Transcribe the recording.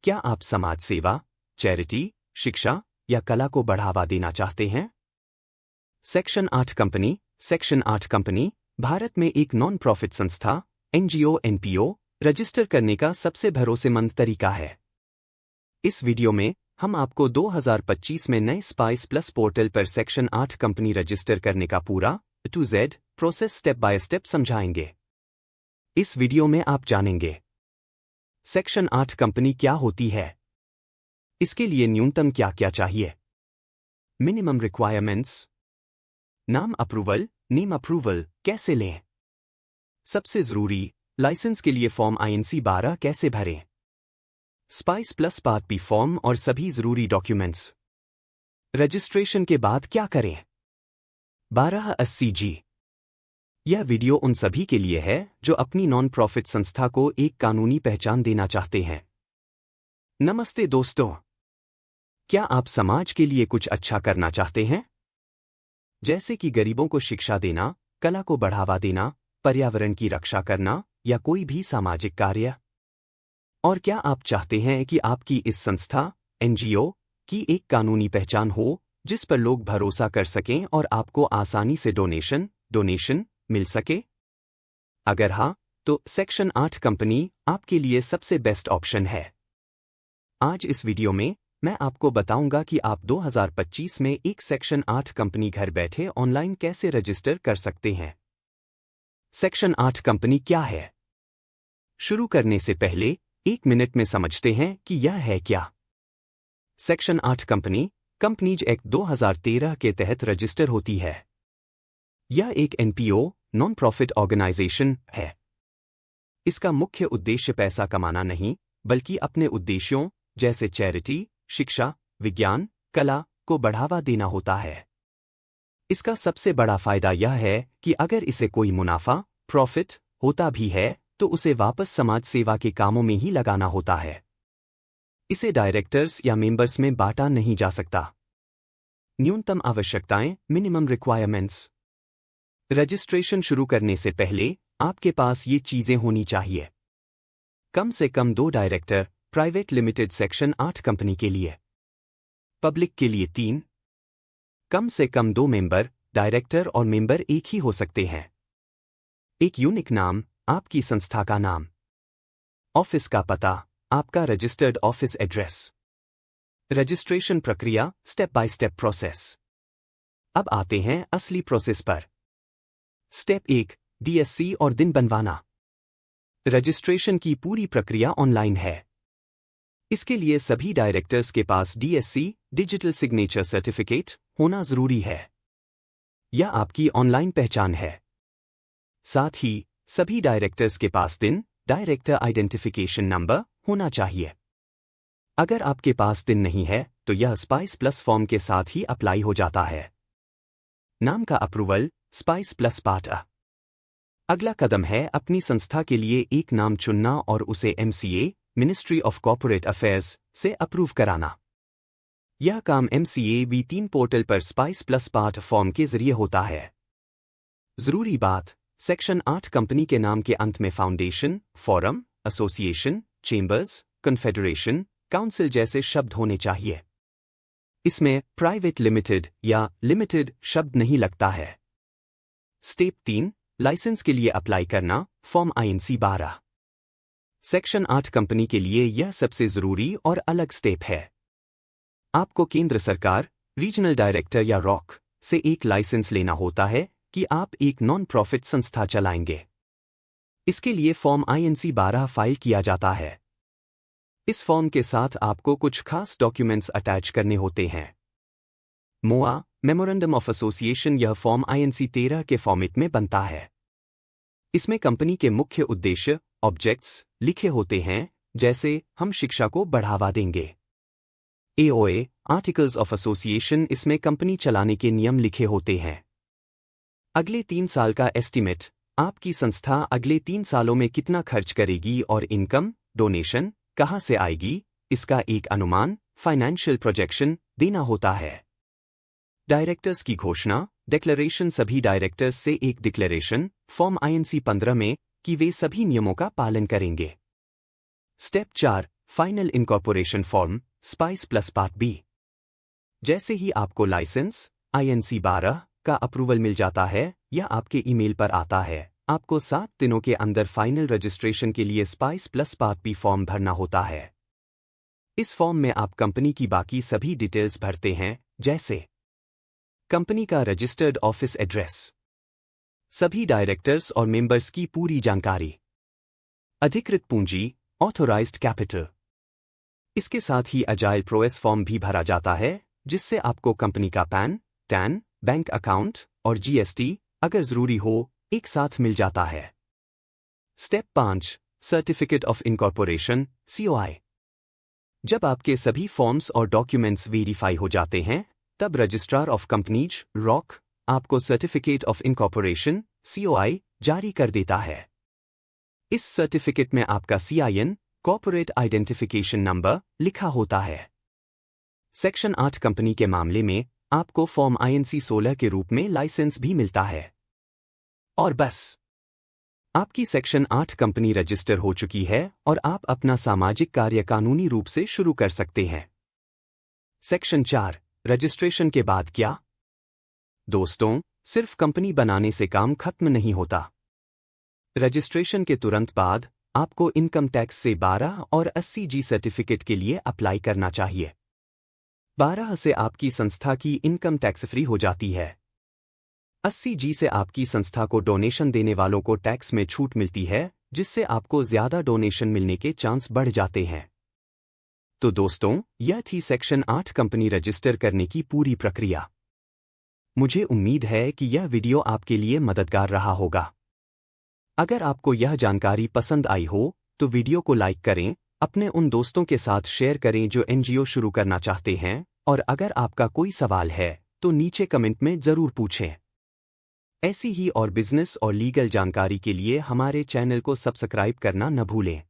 क्या आप समाज सेवा, चैरिटी, शिक्षा या कला को बढ़ावा देना चाहते हैं? सेक्शन 8 कंपनी भारत में एक नॉन प्रॉफिट संस्था NGO रजिस्टर करने का सबसे भरोसेमंद तरीका है। इस वीडियो में हम आपको 2025 में नए स्पाइस प्लस पोर्टल पर सेक्शन 8 कंपनी रजिस्टर करने का पूरा to Z process step by step समझाएंगे। इस वीडियो में आप जानेंगे सेक्शन 8 कंपनी क्या होती है, इसके लिए न्यूनतम क्या क्या चाहिए, मिनिमम रिक्वायरमेंट्स, नेम अप्रूवल कैसे लें, सबसे जरूरी लाइसेंस के लिए फॉर्म INC 12 कैसे भरें, spice Plus part P form और सभी जरूरी डॉक्यूमेंट्स, रजिस्ट्रेशन के बाद क्या करें। 1280G यह वीडियो उन सभी के लिए है जो अपनी नॉन प्रॉफिट संस्था को एक कानूनी पहचान देना चाहते हैं। नमस्ते दोस्तों, क्या आप समाज के लिए कुछ अच्छा करना चाहते हैं, जैसे कि गरीबों को शिक्षा देना, कला को बढ़ावा देना, पर्यावरण की रक्षा करना या कोई भी सामाजिक कार्य? और क्या आप चाहते हैं कि आपकी इस संस्था NGO की एक कानूनी पहचान हो जिस पर लोग भरोसा कर सकें और आपको आसानी से डोनेशन मिल सके? अगर हाँ, तो सेक्शन 8 कंपनी आपके लिए सबसे बेस्ट ऑप्शन है। आज इस वीडियो में मैं आपको बताऊंगा कि आप 2025 में एक सेक्शन 8 कंपनी घर बैठे ऑनलाइन कैसे रजिस्टर कर सकते हैं। सेक्शन 8 कंपनी क्या है? शुरू करने से पहले 1 मिनट में समझते हैं कि यह है क्या। सेक्शन 8 कंपनी कंपनीज एक्ट 2013 के तहत रजिस्टर होती है। यह एक NPO नॉन प्रॉफिट ऑर्गेनाइजेशन है। इसका मुख्य उद्देश्य पैसा कमाना नहीं, बल्कि अपने उद्देश्यों जैसे चैरिटी, शिक्षा, विज्ञान, कला को बढ़ावा देना होता है। इसका सबसे बड़ा फायदा यह है कि अगर इसे कोई मुनाफा प्रॉफिट होता भी है तो उसे वापस समाज सेवा के कामों में ही लगाना होता है। इसे डायरेक्टर्स या मेंबर्स में बांटा नहीं जा सकता। न्यूनतम आवश्यकताएं मिनिमम रिक्वायरमेंट्स। रजिस्ट्रेशन शुरू करने से पहले आपके पास ये चीजें होनी चाहिए। कम से कम 2 director private limited section 8 company के लिए, पब्लिक के लिए 3, कम से कम 2 मेंबर डायरेक्टर और मेंबर एक ही हो सकते हैं। एक यूनिक नाम, आपकी संस्था का नाम, ऑफिस का पता, आपका रजिस्टर्ड ऑफिस एड्रेस। रजिस्ट्रेशन प्रक्रिया स्टेप बाय स्टेप प्रोसेस। अब आते हैं असली प्रोसेस पर। स्टेप 1 DSC और दिन बनवाना। रजिस्ट्रेशन की पूरी प्रक्रिया ऑनलाइन है। इसके लिए सभी डायरेक्टर्स के पास DSC डिजिटल सिग्नेचर सर्टिफिकेट होना जरूरी है। यह आपकी ऑनलाइन पहचान है। साथ ही सभी डायरेक्टर्स के पास दिन डायरेक्टर आइडेंटिफिकेशन नंबर होना चाहिए। अगर आपके पास दिन नहीं है तो यह स्पाइस प्लस फॉर्म के साथ ही अप्लाई हो जाता है। नाम का approval spice Plus part A। अगला कदम है अपनी संस्था के लिए एक नाम चुनना और उसे MCA ministry of corporate affairs से अप्रूव कराना। यह काम MCA V3 पोर्टल पर स्पाइस प्लस पार्ट फॉर्म के जरिए होता है। जरूरी बात, सेक्शन 8 कंपनी के नाम के अंत में foundation, forum, association, chambers, confederation, council जैसे शब्द होने चाहिए। इसमें प्राइवेट लिमिटेड या लिमिटेड शब्द नहीं लगता है। स्टेप 3 लाइसेंस के लिए अप्लाई करना, फॉर्म INC 12। सेक्शन 8 कंपनी के लिए यह सबसे जरूरी और अलग स्टेप है। आपको केंद्र सरकार, रीजनल डायरेक्टर या ROC से एक लाइसेंस लेना होता है कि आप एक नॉन प्रॉफिट संस्था चलाएंगे। इसके लिए फॉर्म INC 12 फाइल किया जाता है। इस फॉर्म के साथ आपको कुछ खास डॉक्यूमेंट्स अटैच करने होते हैं। MOA मेमोरेंडम ऑफ एसोसिएशन यह फॉर्म INC 13 के फॉर्मेट में बनता है। इसमें कंपनी के मुख्य उद्देश्य ऑब्जेक्ट्स लिखे होते हैं, जैसे हम शिक्षा को बढ़ावा देंगे। AOA आर्टिकल्स ऑफ एसोसिएशन, इसमें कंपनी चलाने के नियम लिखे होते हैं। अगले 3 साल का एस्टीमेट, आपकी संस्था अगले 3 सालों में कितना खर्च करेगी और इनकम डोनेशन कहां से आएगी, इसका एक अनुमान फाइनेंशियल प्रोजेक्शन देना होता है। डायरेक्टर्स की घोषणा डिक्लेरेशन, सभी डायरेक्टर्स से एक डिक्लेरेशन फॉर्म INC 15 में कि वे सभी नियमों का पालन करेंगे। Step 4 final incorporation form Spice Plus part B. जैसे ही आपको लाइसेंस INC 12 का अप्रूवल मिल जाता है या आपके ईमेल पर आता है, आपको 7 दिनों के अंदर फाइनल रजिस्ट्रेशन के लिए Spice Plus part B form भरना होता है। इस फॉर्म में आप कंपनी की बाकी सभी डिटेल्स भरते हैं, जैसे कंपनी का रजिस्टर्ड ऑफिस एड्रेस, सभी डायरेक्टर्स और मेंबर्स की पूरी जानकारी, अधिकृत पूंजी ऑथोराइज्ड कैपिटल। इसके साथ ही अजाइल प्रोएस फॉर्म भी भरा जाता है, जिससे आपको कंपनी का पैन, टैन, बैंक अकाउंट और GST अगर जरूरी हो एक साथ मिल जाता है। Step 5 certificate of incorporation COI। जब आपके सभी फॉर्म्स और डॉक्यूमेंट्स वेरीफाई हो जाते हैं, तब रजिस्ट्रार ऑफ कंपनीज ROC आपको सर्टिफिकेट ऑफ इनकॉर्पोरेशन COI जारी कर देता है। इस सर्टिफिकेट में आपका CIN कॉर्पोरेट आइडेंटिफिकेशन नंबर लिखा होता है। सेक्शन 8 कंपनी के मामले में आपको फॉर्म INC 16 के रूप में लाइसेंस भी मिलता है। और बस, आपकी सेक्शन 8 कंपनी रजिस्टर हो चुकी है और आप अपना सामाजिक कार्य कानूनी रूप से शुरू कर सकते हैं। सेक्शन 4 रजिस्ट्रेशन के बाद क्या? दोस्तों, सिर्फ कंपनी बनाने से काम खत्म नहीं होता। रजिस्ट्रेशन के तुरंत बाद आपको इनकम टैक्स से 12 और 80G सर्टिफिकेट के लिए अप्लाई करना चाहिए। 12 से आपकी संस्था की इनकम टैक्स फ्री हो जाती है। 80G से आपकी संस्था को डोनेशन देने वालों को टैक्स में छूट मिलती है, जिससे आपको ज्यादा डोनेशन मिलने के चांस बढ़ जाते हैं। तो दोस्तों, यह थी सेक्शन 8 कंपनी रजिस्टर करने की पूरी प्रक्रिया। मुझे उम्मीद है कि यह वीडियो आपके लिए मददगार रहा होगा। अगर आपको यह जानकारी पसंद आई हो, तो वीडियो को लाइक करें, अपने उन दोस्तों के साथ शेयर करें जो NGO शुरू करना चाहते हैं, और अगर आपका कोई सवाल है, तो नीचे कमेंट में जरूर पूछें। ऐसी ही और बिजनेस और लीगल जानकारी के लिए हमारे चैनल को सब्सक्राइब करना न भूलें।